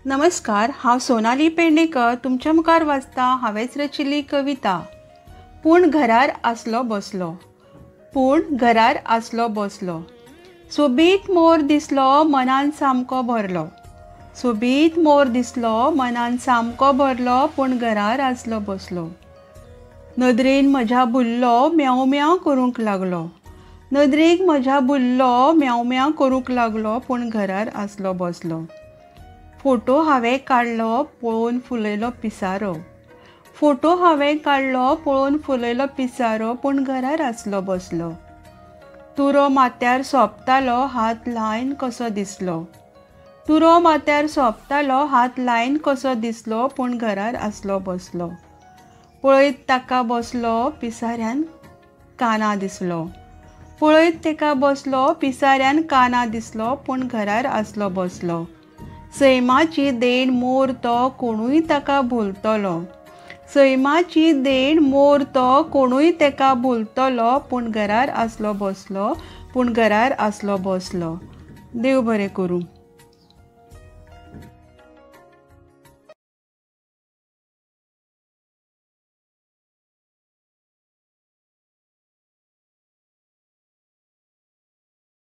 नमस्कार, हांव सोनाली पेडणेकर तुमच्या मुखार वाचता हांवेंच रचिल्ली कविता पूण घरार आसलो बसलो. पूण घरार आसलो बसलो. सोबीत मोर दिसलो मनान सामको भरलो. सोबीत मोर दिसलो मनान सामको भरलो पूण घरार आसलो बसलो. नदरेन म्हज्या भुल्लो म्याव म्याव करूंक लागलो. नदरेक म्हज्या भुल्लो म्याव म्याव करूंक लागलो पूण घरार आसलो बसलो. फोटो हांवें काडलो पळोवन फुलयलो पिसारो. फोटो हांवें काडलो पळोवन फुलयलो पिसारो पूण घरार आसलो बसलो. तुरो माथ्यार सोंपतालो हात लायन कसो दिसलो. तुरो माथ्यार सोंपतालो हात लायन कसो दिसलो पूण घरार आसलो बसलो. पळयत ताका बसलो पिसाऱ्यान काना दिसलो. पळयत ताका बसलो पिसाऱ्यान काना दिसलो पूण घरार आसलो बसलो. सैमाची देण मोर तो कोणूय ताका भुलतलो. सैमाची देण मोर तो कोणूय ताका भुलतलो पूण घरार आसलो बसलो. पूण घरार आसलो बसलो. देव बरें करूं.